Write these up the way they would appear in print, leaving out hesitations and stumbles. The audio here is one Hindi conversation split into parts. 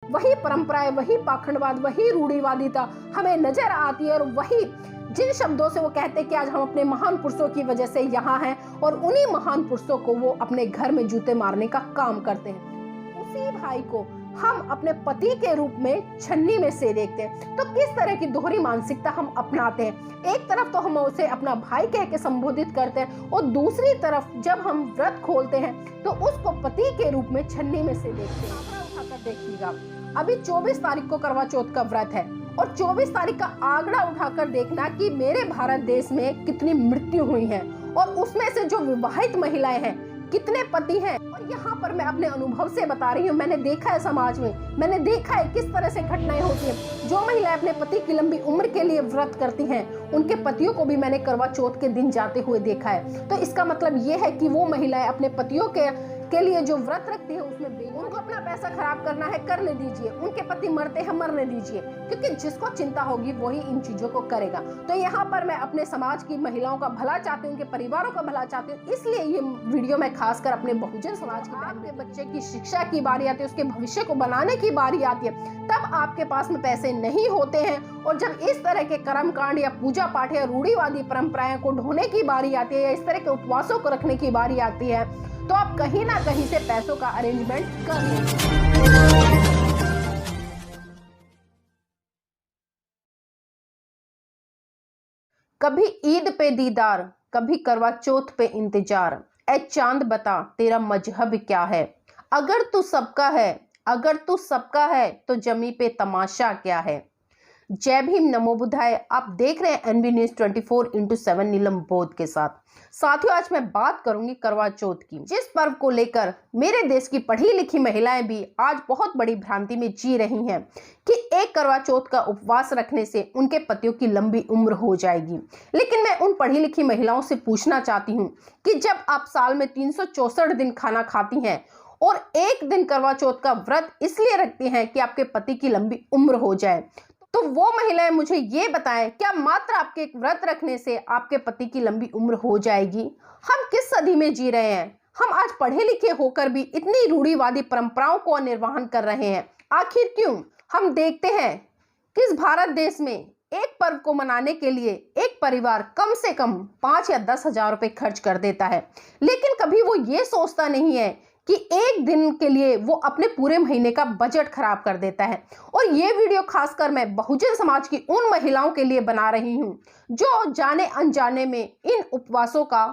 वही परंपराएं, वही पाखंडवाद, वही रूढ़िवादिता हमें नजर आती है। और वही जिन शब्दों से वो कहते हैं कि आज हम अपने महान पुरुषों की वजह से यहाँ हैं, और उन्हीं महान पुरुषों को वो अपने घर में जूते मारने का काम करते हैं। उसी भाई को हम अपने पति के रूप में छन्नी में से देखते हैं। तो किस तरह की दोहरी मानसिकता हम अपनाते हैं। एक तरफ तो हम उसे अपना भाई कह के संबोधित करते हैं, और दूसरी तरफ जब हम व्रत खोलते हैं तो उसको पति के रूप में छन्नी में से देखते हैं। उठाकर देखिएगा, अभी 24 तारीख को करवा चौथ का व्रत है, और 24 तारीख का आंकड़ा उठाकर देखना कि मेरे भारत देश में कितनी मृत्यु हुई है, और उसमें से जो विवाहित महिलाएं हैं कितने पति हैं। और यहाँ पर मैं अपने अनुभव से बता रही हूँ, मैंने देखा है समाज में, मैंने देखा है किस तरह से घटनाएं होती हैं। जो महिलाएं अपने पति की लंबी उम्र के लिए व्रत करती हैं, उनके पतियों को भी मैंने करवा चौथ के दिन जाते हुए देखा है। तो इसका मतलब ये है कि वो महिलाएं अपने पतियों के लिए जो व्रत रखती है उसमें उनको अपना पैसा खराब करना है, करने दीजिए। उनके पति मरते हैं, मरने दीजिए, क्योंकि जिसको चिंता होगी वही इन चीजों को करेगा। तो यहाँ पर मैं अपने समाज की महिलाओं का भला चाहती हूँ, उनके परिवारों का भला चाहती हूँ, इसलिए ये वीडियो मैं खासकर अपने बहुजन समाज की आपके बच्चे की शिक्षा की बारी आती है, उसके भविष्य को बनाने की बारी आती है, तब आपके पास में पैसे नहीं होते हैं। और जब इस तरह के कर्म कांड या पूजा पाठ या रूढ़िवादी परंपराएं को ढोने की बारी आती है, या इस तरह के उपवासों को रखने की बारी आती है, तो आप कहीं ना कहीं से पैसों का अरेंजमेंट कर लें। कभी ईद पे दीदार, कभी करवा चौथ पे इंतजार, ऐ चांद बता तेरा मजहब क्या है। अगर तू सबका है तो जमी पे तमाशा क्या है। जय भीम, नमो बुद्धाय। आप देख रहे हैं एनबी न्यूज 24/7 नीलम बोध के साथ। साथियों, आज मैं बात करूंगी करवा चौथ की, जिस पर्व को लेकर मेरे देश की पढ़ी लिखी महिलाएं भी आज बहुत बड़ी भ्रांति में जी रही हैं कि एक करवा चौथ का उपवास रखने से उनके पतियों की लंबी उम्र हो जाएगी। लेकिन मैं उन पढ़ी लिखी महिलाओं से पूछना चाहती हूँ कि जब आप साल में 364 दिन खाना खाती हैं और एक दिन करवा चौथ का व्रत इसलिए रखती हैं कि आपके पति की लंबी उम्र हो जाए, तो वो महिलाएं मुझे ये बताएं, क्या मात्र आपके व्रत रखने से आपके पति की लंबी उम्र हो जाएगी। हम किस सदी में जी रहे हैं। हम आज पढ़े लिखे होकर भी इतनी रूढ़िवादी परंपराओं को निर्वहन कर रहे हैं। आखिर क्यों। हम देखते हैं कि इस भारत देश में एक पर्व को मनाने के लिए एक परिवार कम से कम 5 या 10 हजार रुपए खर्च कर देता है, लेकिन कभी वो ये सोचता नहीं है कि एक दिन के लिए वो अपने पूरे महीने का बजट खराब कर देता है। और ये वीडियो खासकर मैं बहुजन समाज की उन महिलाओं के लिए बना रही हूँ जो जाने अनजाने में इन उपवासों का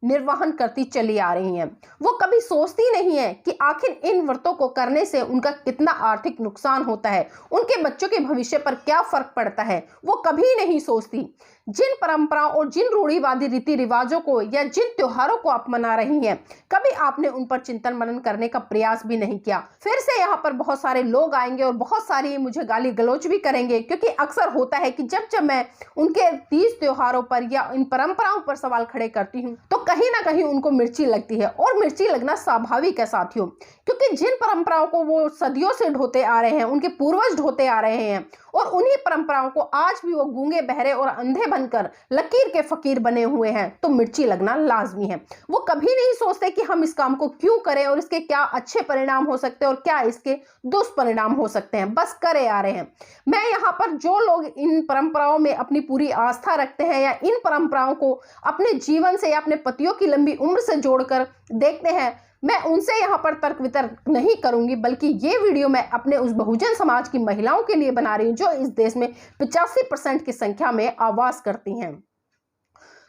निर्वहन करती चली आ रही हैं। वो कभी सोचती नहीं है कि आखिर इन व्रतों को करने से उनका कितना आर्थिक नुकसान होता है, उनके बच्चों के भविष्य पर क्या फर्क पड़ता है, वो कभी नहीं सोचती। जिन परंपराओं और जिन रूढ़िवादी रीति रिवाजों को या जिन त्योहारों को आप मना रही हैं, कभी आपने उन पर चिंतन मनन करने का प्रयास भी नहीं किया। फिर से यहाँ पर बहुत सारे लोग आएंगे और बहुत सारी मुझे गाली गलौज भी करेंगे, क्योंकि अक्सर होता है कि जब मैं उनके तीज त्योहारों पर या इन परंपराओं पर सवाल खड़े करती हूँ तो कहीं ना कहीं उनको मिर्ची लगती है। और मिर्ची लगना स्वाभाविक है साथियों, क्योंकि जिन परंपराओं को वो सदियों से ढोते आ रहे हैं, उनके पूर्वज ढोते आ रहे हैं, और उन्हीं परंपराओं को आज भी वो गूंगे बहरे और अंधे बनकर लकीर के फकीर बने हुए हैं, तो मिर्ची लगना लाजमी है। वो कभी नहीं सोचते कि हम इस काम को क्यों करें और इसके क्या अच्छे परिणाम हो सकते हैं और क्या इसके दुष्परिणाम हो सकते हैं, बस करे आ रहे हैं। मैं यहाँ पर जो लोग इन परंपराओं में अपनी पूरी आस्था रखते हैं या इन परंपराओं को अपने जीवन से या अपने पतियों की लंबी उम्र से जोड़कर देखते हैं, मैं उनसे यहाँ पर तर्क वितर्क नहीं करूंगी, बल्कि ये वीडियो मैं अपने उस बहुजन समाज की महिलाओं के लिए बना रही हूँ जो इस देश में 85% की संख्या में आवाज करती हैं।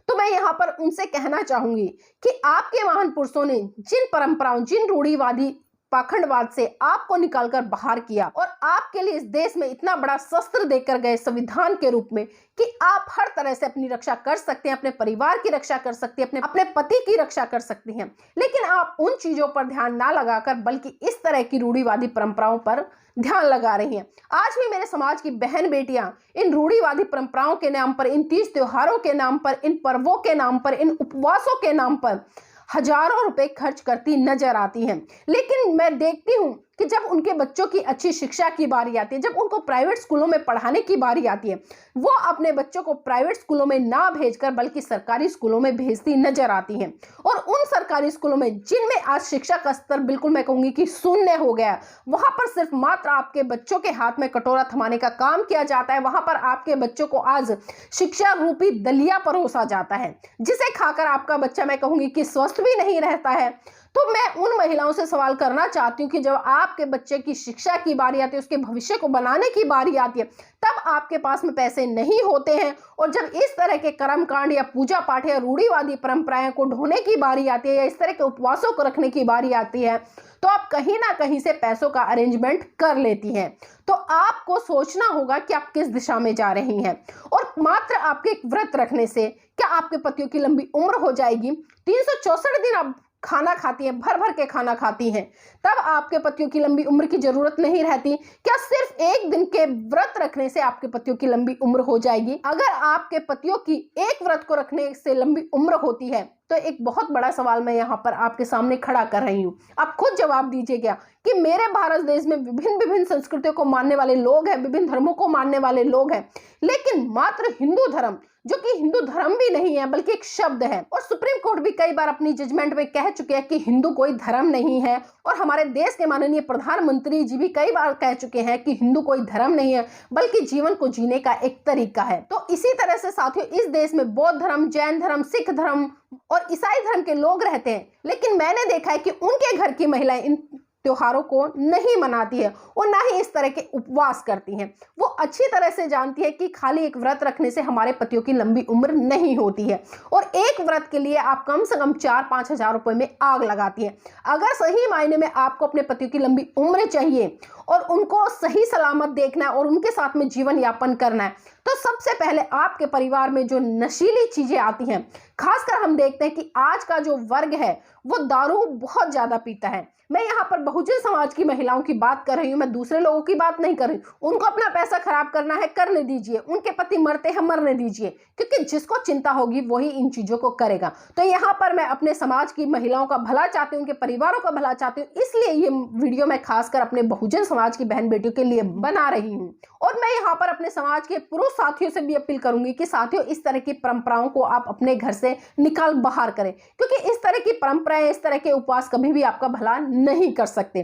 तो मैं यहाँ पर उनसे कहना चाहूंगी कि आपके महान पुरुषों ने जिन परंपराओं, जिन रूढ़िवादी पाखंडवाद से आपको निकालकर बाहर किया और आपके लिए इस देश में इतना बड़ा शस्त्र देकर गए संविधान के रूप में कि आप हर तरह से अपनी रक्षा कर सकते हैं, अपने परिवार की रक्षा कर सकते हैं, अपने पति की रक्षा कर सकती हैं, लेकिन आप उन चीजों पर ध्यान ना लगाकर बल्कि इस तरह की रूढ़िवादी परंपराओं पर ध्यान लगा रही हैं। आज भी मेरे समाज की बहन बेटियां इन रूढ़िवादी परंपराओं के नाम पर, इन तीज त्योहारों के नाम पर, इन पर्वों के नाम पर, इन उपवासों के नाम पर हजारों रुपए खर्च करती नजर आती हैं। लेकिन मैं देखती हूं कि जब उनके बच्चों की अच्छी शिक्षा की बारी आती है, जब उनको प्राइवेट स्कूलों में पढ़ाने की बारी आती है, वो अपने बच्चों को प्राइवेट स्कूलों में ना भेजकर बल्कि सरकारी स्कूलों में भेजती नजर आती हैं। और उन सरकारी स्कूलों में जिनमें आज शिक्षा का स्तर बिल्कुल मैं कहूंगी कि शून्य हो गया, वहां पर सिर्फ मात्र आपके बच्चों के हाथ में कटोरा थमाने का काम किया जाता है। वहां पर आपके बच्चों को आज शिक्षा रूपी दलिया परोसा जाता है, जिसे खाकर आपका बच्चा मैं कहूंगी कि स्वस्थ भी नहीं रहता है। तो मैं उन महिलाओं से सवाल करना चाहती हूँ कि जब आपके बच्चे की शिक्षा की बारी आती है, उसके भविष्य को बनाने की बारी आती है, तब आपके पास में पैसे नहीं होते हैं। और जब इस तरह के कर्मकांड या पूजा पाठ या रूढ़िवादी परंपराएं को ढोने की बारी आती है या इस तरह के उपवासों को रखने की बारी आती है, तो आप कहीं ना कहीं से पैसों का अरेंजमेंट कर लेती हैं। तो आपको सोचना होगा कि आप किस दिशा में जा रही हैं। और मात्र आपके एक व्रत रखने से क्या आपके पतियों की लंबी उम्र हो जाएगी? 364 दिन आप खाना खाती हैं, भर भर के खाना खाती हैं, तब आपके पतियों की लंबी उम्र की जरूरत नहीं रहती। क्या सिर्फ एक दिन के व्रत रखने से आपके पतियों की लंबी उम्र हो जाएगी? अगर आपके पतियों की एक व्रत को रखने से लंबी उम्र होती है, तो एक बहुत बड़ा सवाल मैं यहाँ पर आपके सामने खड़ा कर रही हूँ। आप खुद जवाब दीजिएगा कि मेरे भारत देश में विभिन्न विभिन्न संस्कृतियों को मानने वाले लोग हैं, विभिन्न धर्मों को मानने वाले लोग हैं, लेकिन मात्र हिंदू धर्म, जो कि हिंदू धर्म भी नहीं है बल्कि एक शब्द है, और सुप्रीम कोर्ट भी कई बार अपनी जजमेंट में कह चुके हैं कि हिंदू कोई धर्म नहीं है, और हमारे देश के माननीय प्रधानमंत्री जी भी कई बार कह चुके हैं कि हिंदू कोई धर्म नहीं है बल्कि जीवन को जीने का एक तरीका है। तो इसी तरह से साथियों, इस देश में बौद्ध धर्म, जैन धर्म, सिख धर्म और ईसाई धर्म के लोग रहते हैं, लेकिन मैंने देखा है कि उनके घर की महिलाएं इन त्योहारों को नहीं मनाती है और ना ही इस तरह के उपवास करती हैं। वो अच्छी तरह से जानती है कि खाली एक व्रत रखने से हमारे पतियों की लंबी उम्र नहीं होती है, और एक व्रत के लिए आप कम से कम 4-5 हजार रुपए में आग लगाती है। अगर सही मायने में आपको अपने पतियों की लंबी उम्र चाहिए और उनको सही सलामत देखना है और उनके साथ में जीवन यापन करना है, तो सबसे पहले आपके परिवार में जो नशीली चीजें आती हैं, खासकर हम देखते हैं कि आज का जो वर्ग है वो दारू बहुत ज्यादा पीता है। मैं यहाँ पर बहुजन समाज की महिलाओं की बात कर रही हूँ, मैं दूसरे लोगों की बात नहीं कर रही हूँ। उनको अपना पैसा खराब करना है, करने दीजिए, उनके पति मरते हैं, मरने दीजिए, क्योंकि जिसको चिंता होगी वही इन चीजों को करेगा। तो यहाँ पर मैं अपने समाज की महिलाओं का भला चाहती हूँ, उनके परिवारों का भला चाहती हूँ, इसलिए ये वीडियो मैं खासकर अपने बहुजन समाज की बहन बेटियों के लिए बना रही हूँ। और मैं यहाँ पर अपने समाज के पुरुष साथियों से भी अपील करूंगी कि साथियों, इस तरह की परंपराओं को आप अपने घर से निकाल बाहर करें, क्योंकि इस तरह की परंपराएं, इस तरह के उपवास कभी भी आपका भला नहीं कर सकते।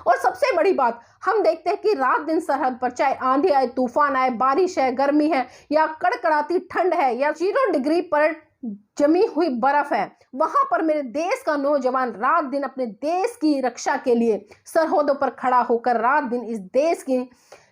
और सबसे बड़ी बात, हम देखते हैं कि रात दिन सरहद पर चाहे आंधी आए, तूफान आए, बारिश है, गर्मी है या कड़कड़ाती ठंड है या 0 डिग्री पर जमी हुई बर्फ है, वहां पर मेरे देश का नौजवान रात दिन अपने देश की रक्षा के लिए सरहदों पर खड़ा होकर रात दिन इस देश की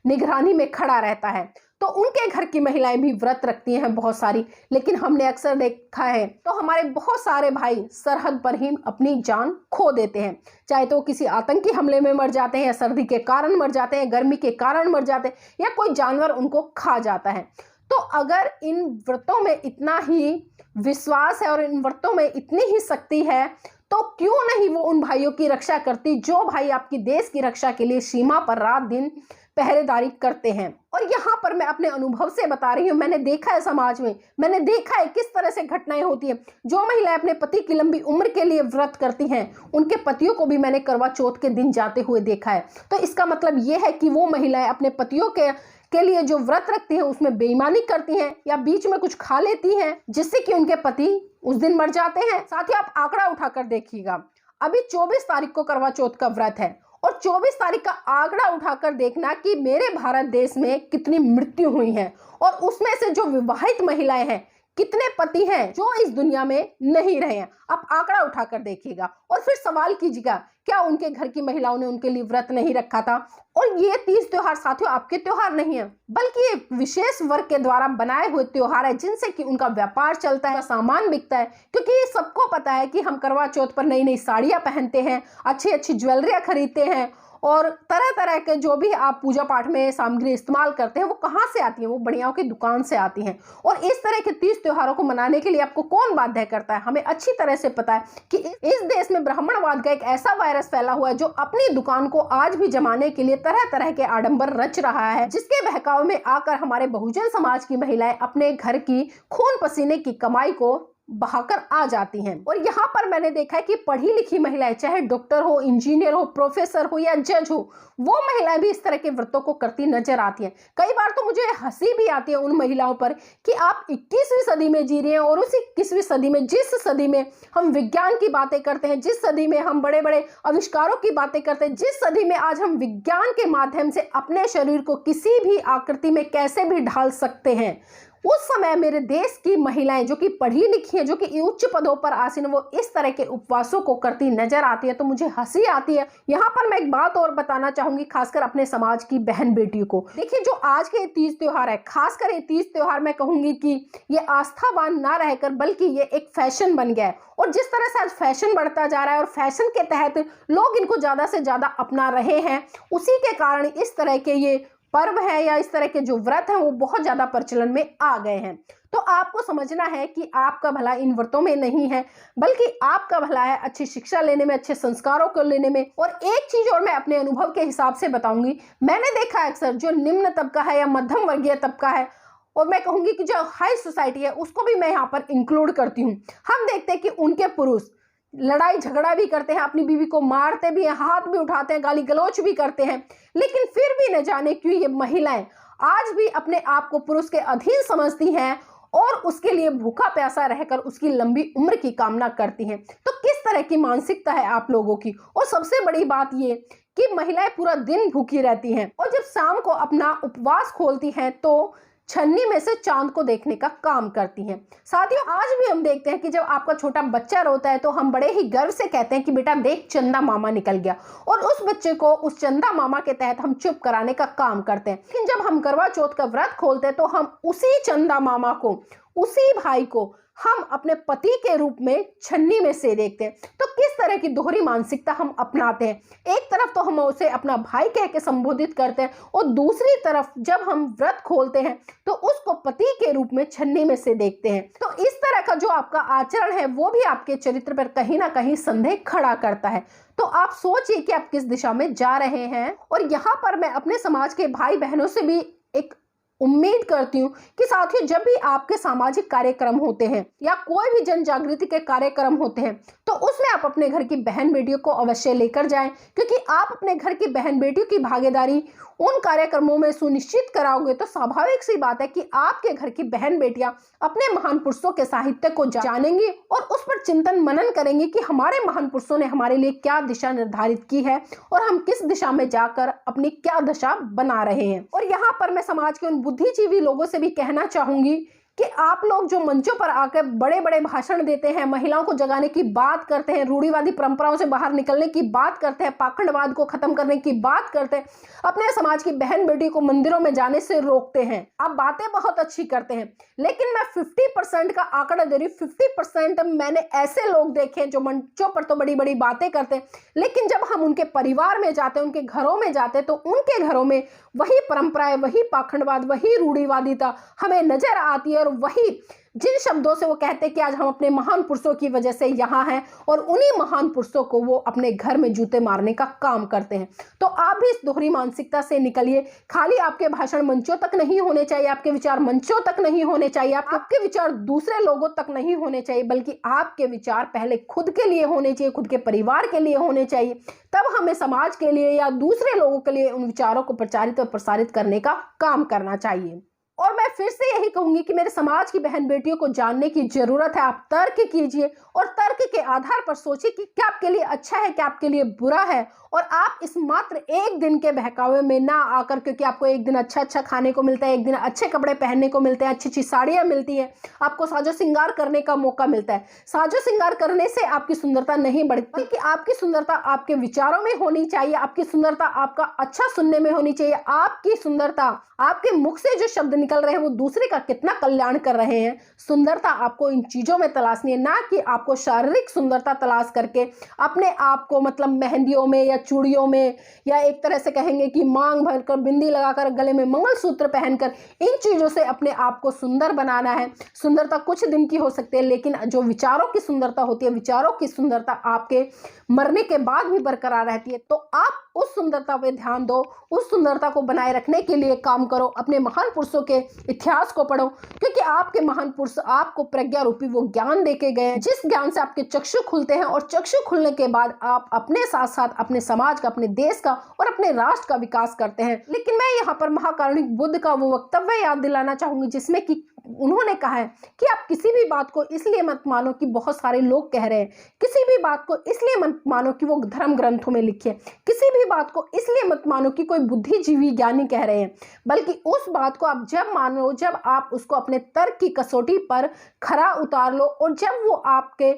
निगरानी में खड़ा रहता है। तो उनके घर की महिलाएं भी व्रत रखती हैं बहुत सारी, लेकिन हमने अक्सर देखा है तो हमारे बहुत सारे भाई सरहद पर ही अपनी जान खो देते हैं, चाहे तो किसी आतंकी हमले में मर जाते हैं या सर्दी के कारण मर जाते हैं, गर्मी के कारण मर जाते हैं या कोई जानवर उनको खा जाता है। तो अगर इन व्रतों में इतना ही विश्वास है और इन व्रतों में इतनी ही शक्ति है, तो क्यों नहीं वो उन भाइयों की रक्षा करती जो भाई आपकी देश की रक्षा के लिए सीमा पर रात दिन पहरेदारी करते हैं। और यहाँ पर मैं अपने अनुभव से बता रही हूँ, मैंने देखा है समाज में, मैंने देखा है किस तरह से घटनाएं होती हैं। जो महिलाएं अपने पति की लंबी उम्र के लिए व्रत करती हैं, उनके पतियों को भी मैंने करवा चौथ के दिन जाते हुए देखा है। तो इसका मतलब ये है कि वो महिलाएं अपने पतियों के लिए जो व्रत रखती हैं उसमें बेईमानी करती हैं या बीच में कुछ खा लेती हैं, जिससे कि उनके पति उस दिन मर जाते हैं। साथ ही आप आंकड़ा उठाकर देखिएगा, अभी 24 तारीख को करवा चौथ का व्रत है और 24 तारीख का आंकड़ा उठाकर देखना कि मेरे भारत देश में कितनी मृत्यु हुई है और उसमें से जो विवाहित महिलाएं हैं, कितने पति हैं जो इस दुनिया में नहीं रहे हैं। आप आंकड़ा उठाकर देखिएगा और फिर सवाल कीजिएगा, क्या उनके घर की महिलाओं ने उनके लिए व्रत नहीं रखा था? और ये 30 त्योहार साथियों आपके त्योहार नहीं है, बल्कि ये विशेष वर्ग के द्वारा बनाए हुए त्योहार है, जिनसे कि उनका व्यापार चलता है, सामान बिकता है। क्योंकि ये सबको पता है कि हम करवा चौथ पर नई नई साड़ियां पहनते हैं, अच्छी अच्छी ज्वेलरियां खरीदते हैं और तरह तरह के जो भी आप पूजा पाठ में सामग्री इस्तेमाल करते हैं वो कहाँ से आती है? वो बढ़ियाओं की दुकान से आती हैं। और इस तरह के 30 त्योहारों को मनाने के लिए आपको कौन बाध्य करता है? हमें अच्छी तरह से पता है कि इस देश में ब्राह्मणवाद का एक ऐसा वायरस फैला हुआ है जो अपनी दुकान को आज भी जमाने के लिए तरह तरह के आडंबर रच रहा है, जिसके बहकाव में आकर हमारे बहुजन समाज की महिलाएं अपने घर की खून पसीने की कमाई को बहाकर आ जाती हैं। और यहाँ पर मैंने देखा है कि पढ़ी लिखी महिलाएं, चाहे डॉक्टर हो, इंजीनियर हो, प्रोफेसर हो या जज हो, वो महिलाएं भी इस तरह के व्रतों को करती नजर आती हैं। कई बार तो मुझे हंसी भी आती है उन महिलाओं पर कि आप 21वीं सदी में जी रही हैं और उस 21वीं सदी में, जिस सदी में हम विज्ञान की बातें करते हैं, जिस सदी में हम बड़े बड़े आविष्कारों की बातें करते हैं, जिस सदी में आज हम विज्ञान के माध्यम से अपने शरीर को किसी भी आकृति में कैसे भी ढाल सकते हैं, उस समय मेरे देश की महिलाएं जो कि पढ़ी लिखी हैं, जो कि उच्च पदों पर आसीन, वो इस तरह के उपवासों को करती नजर आती है, तो मुझे हंसी आती है। यहाँ पर मैं एक बात और बताना चाहूंगी, खासकर अपने समाज की बहन बेटियों को। देखिए, जो आज के तीज त्योहार है, खासकर ये तीज त्योहार मैं कहूंगी कि ये आस्थावान ना रहकर बल्कि ये एक फैशन बन गया है। और जिस तरह से आज फैशन बढ़ता जा रहा है और फैशन के तहत लोग इनको ज्यादा से ज्यादा अपना रहे हैं, उसी के कारण इस तरह के ये पर्व है या इस तरह के जो व्रत हैं वो बहुत ज्यादा प्रचलन में आ गए हैं। तो आपको समझना है कि आपका भला इन व्रतों में नहीं है, बल्कि आपका भला है अच्छी शिक्षा लेने में, अच्छे संस्कारों को लेने में। और एक चीज और मैं अपने अनुभव के हिसाब से बताऊंगी, मैंने देखा है अक्सर जो निम्न तबका है या मध्यम वर्गीय तबका है, और मैं कहूंगी कि जो हाई सोसाइटी है, उसको भी मैं यहाँ पर इंक्लूड करती हूँ। हम देखते हैं कि उनके पुरुष लड़ाई झगड़ा भी करते हैं, अपनी बीवी को मारते भी हैं, हाथ भी उठाते हैं, गाली गलौच भी करते हैं, लेकिन फिर भी न जाने क्यों ये महिलाएं आज भी अपने आप को पुरुष के अधीन समझती हैं और उसके लिए भूखा प्यासा रहकर उसकी लंबी उम्र की कामना करती हैं। तो किस तरह की मानसिकता है आप लोगों की। और सबसे बड़ी बात ये कि महिलाएं पूरा दिन भूखी रहती हैं और जब शाम को अपना उपवास खोलती हैं तो छन्नी में से चांद को देखने का काम करती हैं। साथियों, आज भी हम देखते हैं कि जब आपका छोटा बच्चा रोता है तो हम बड़े ही गर्व से कहते हैं कि बेटा देख, चंदा मामा निकल गया, और उस बच्चे को उस चंदा मामा के तहत हम चुप कराने का काम करते हैं। लेकिन जब हम करवा चौथ का व्रत खोलते हैं तो हम उसी चंदा मामा को, उसी भाई को हम अपने पति के रूप में छन्नी में से देखते हैं। तो किस तरह की दोहरी मानसिकता हम अपनाते हैं। एक तरफ तो हम उसे अपना भाई कह के संबोधित करते हैं और दूसरी तरफ जब हम व्रत खोलते हैं तो उसको पति के रूप में छन्नी में से देखते हैं। तो इस तरह का जो आपका आचरण है वो भी आपके चरित्र पर कहीं ना कहीं संदेह खड़ा करता है। तो आप सोचिए कि आप किस दिशा में जा रहे हैं। और यहाँ पर मैं अपने समाज के भाई बहनों से भी एक उम्मीद करती हूँ कि साथियों, जब भी आपके सामाजिक कार्यक्रम होते हैं या कोई भी जन जागृति के कार्यक्रम होते हैं तो उसमें आप अपने घर की बहन बेटियों को अवश्य लेकर जाएं, क्योंकि आप अपने घर की बहन बेटियों की भागीदारी उन कार्यक्रमों में सुनिश्चित कराओगे तो स्वाभाविक सी बात है कि आपके घर की बहन बेटियां अपने महान पुरुषों के साहित्य को जानेंगी और उस पर चिंतन मनन करेंगी कि हमारे महान पुरुषों ने हमारे लिए क्या दिशा निर्धारित की है और हम किस दिशा में जाकर अपनी क्या दशा बना रहे हैं। और यहाँ पर मैं समाज के उन बुद्धिजीवी लोगों से भी कहना चाहूंगी कि आप लोग जो मंचों पर आकर बड़े बड़े भाषण देते हैं, महिलाओं को जगाने की बात करते हैं, रूढ़िवादी परंपराओं से बाहर निकलने की बात करते हैं, पाखंडवाद को खत्म करने की बात करते हैं, अपने समाज की बहन बेटी को मंदिरों में जाने से रोकते हैं, आप बातें बहुत अच्छी करते हैं, लेकिन मैं 50% का आंकड़ा दे रही हूँ। 50% मैंने ऐसे लोग देखे हैं जो मंचों पर तो बड़ी बड़ी बातें करते हैं, लेकिन जब हम उनके परिवार में जाते हैं, उनके घरों में जाते हैं, तो उनके घरों में वही परंपराएं, वही पाखंडवाद, वही रूढ़िवादिता हमें नजर आती है। और वही जिन शब्दों से वो कहते हैं कि आज हम अपने महान पुरुषों की वजह से यहाँ हैं, और उन्हीं महान पुरुषों को वो अपने घर में जूते मारने का काम करते हैं। तो आप भी इस दोहरी मानसिकता से निकलिए। खाली आपके भाषण मंचों तक नहीं होने चाहिए, आपके विचार मंचों तक नहीं होने चाहिए, आपके विचार दूसरे लोगों तक नहीं होने चाहिए, बल्कि आपके विचार पहले खुद के लिए होने चाहिए, खुद के परिवार के लिए होने चाहिए। तब हमें समाज के लिए या दूसरे लोगों के लिए उन विचारों को प्रचारित और प्रसारित करने का काम करना चाहिए। और मैं फिर से यही कहूंगी कि मेरे समाज की बहन बेटियों को जानने की जरूरत है। आप तर्क कीजिए और तर्क के आधार पर सोचिए कि क्या आपके लिए अच्छा है, क्या आपके लिए बुरा है, और आप इस मात्र एक दिन के बहकावे में ना आकर, क्योंकि आपको एक दिन अच्छा अच्छा खाने को मिलता है, एक दिन अच्छे कपड़े पहनने को मिलते हैं, अच्छी अच्छी साड़ियां मिलती हैं, आपको साजो श्रृंगार करने का मौका मिलता है। साजो श्रृंगार करने से आपकी सुंदरता नहीं बढ़ती, बल्कि आपकी सुंदरता आपके विचारों में होनी चाहिए, आपकी सुंदरता आपका अच्छा सुनने में होनी चाहिए, आपकी सुंदरता आपके मुख से जो शब्द निकल रहे हैं वो दूसरे का कितना कल्याण कर रहे हैं। सुंदरता आपको इन चीजों में तलाशनी है, ना कि आपको शारीरिक सुंदरता तलाश करके अपने आप को मतलब मेहंदियों में या चूड़ियों में, या एक तरह से कहेंगे कि मांग भरकर, बिंदी लगाकर, गले में मंगलसूत्र पहनकर, इन चीजों से अपने आप को सुंदर बनाना है। सुंदरता कुछ दिन की हो सकती है, लेकिन जो विचारों की सुंदरता होती है, विचारों की सुंदरता आपके मरने के बाद भी बरकरार रहती है। तो आप उस सुंदरता पे ध्यान दो, उस सुंदरता को बनाए रखने के लिए काम करो, अपने महान पुरुषों के इतिहास को पढ़ो, क्योंकि आपके महान पुरुष आपको प्रज्ञा रूपी वो ज्ञान देके गए हैं जिस ज्ञान से आपके चक्षु खुलते हैं, और चक्षु खुलने के बाद आप अपने साथ साथ अपने समाज का, अपने देश का और अपने राष्ट्र का विकास करते हैं। लेकिन मैं यहाँ पर महाकारुणिक बुद्ध का वो वक्तव्य याद दिलाना चाहूंगी जिसमें कि उन्होंने कहा है कि आप किसी भी बात को इसलिए मत मानो कि बहुत सारे लोग कह रहे हैं, किसी भी बात को इसलिए मत मानो कि वो धर्म ग्रंथों में लिखी है, किसी भी बात को इसलिए मत मानो कि कोई बुद्धिजीवी ज्ञानी कह रहे हैं, बल्कि उस बात को आप जब मानो, जब आप उसको अपने तर्क की कसौटी पर खरा उतार लो, और जब वो आपके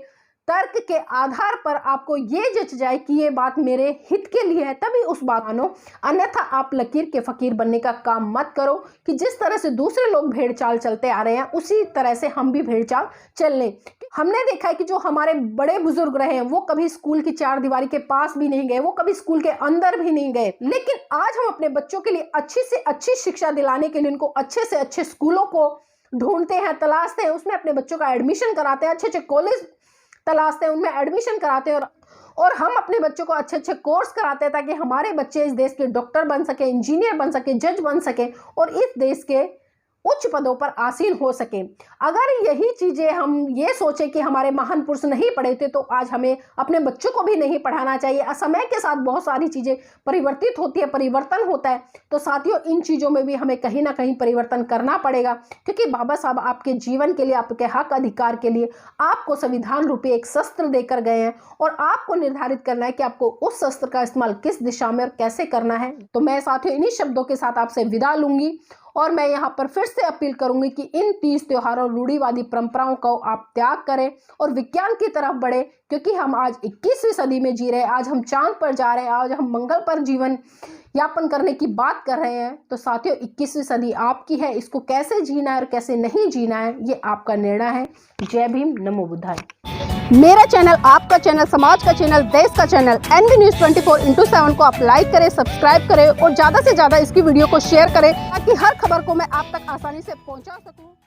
तर्क के आधार पर आपको ये जच जाए कि ये बात मेरे हित के लिए है, तभी उस बात मानो। अन्यथा आप लकीर के फकीर बनने का काम मत करो कि जिस तरह से दूसरे लोग भेड़ चाल चलते आ रहे हैं उसी तरह से हम भी भेड़ चाल चल लें। हमने देखा है कि जो हमारे बड़े बुजुर्ग रहे हैं वो कभी स्कूल की चार दीवारी के पास भी नहीं गए, वो कभी स्कूल के अंदर भी नहीं गए, लेकिन आज हम अपने बच्चों के लिए अच्छी से अच्छी शिक्षा दिलाने के लिए उनको अच्छे से अच्छे स्कूलों को ढूंढते हैं, तलाशते हैं, उसमें अपने बच्चों का एडमिशन कराते हैं, अच्छे अच्छे कॉलेज तलाशते हैं, उनमें एडमिशन कराते हैं, और हम अपने बच्चों को अच्छे अच्छे कोर्स कराते हैं ताकि हमारे बच्चे इस देश के डॉक्टर बन सके, इंजीनियर बन सके, जज बन सके और इस देश के उच्च पदों पर आसीन हो सके। अगर यही चीजें हम ये सोचे कि हमारे महान पुरुष नहीं पढ़े थे तो आज हमें अपने बच्चों को भी नहीं पढ़ाना चाहिए। समय के साथ बहुत सारी चीजें परिवर्तित होती है, परिवर्तन होता है, तो साथियों इन चीजों में भी हमें कहीं ना कहीं परिवर्तन करना पड़ेगा, क्योंकि बाबा साहब आपके जीवन के लिए, आपके हक अधिकार के लिए आपको संविधान रूपी एक शस्त्र देकर गए हैं, और आपको निर्धारित करना है कि आपको उस शस्त्र का इस्तेमाल किस दिशा में और कैसे करना है। तो मैं साथियों इन्हीं शब्दों के साथ आपसे विदा लूंगी, और मैं यहाँ पर फिर से अपील करूंगी कि इन तीज त्योहारों और रूढ़िवादी परंपराओं को आप त्याग करें और विज्ञान की तरफ बढ़े, क्योंकि हम आज 21वीं सदी में जी रहे हैं, आज हम चांद पर जा रहे हैं, आज हम मंगल पर जीवन यापन करने की बात कर रहे हैं। तो साथियों 21वीं सदी आपकी है, इसको कैसे जीना है और कैसे नहीं जीना है ये आपका निर्णय है। जय भीम, नमो बुद्धाय। मेरा चैनल, आपका चैनल, समाज का चैनल, देश का चैनल NV News 24/7 को आप लाइक करें, सब्सक्राइब करें और ज़्यादा से ज़्यादा इसकी वीडियो को शेयर करें ताकि हर खबर को मैं आप तक आसानी से पहुंचा सकूं।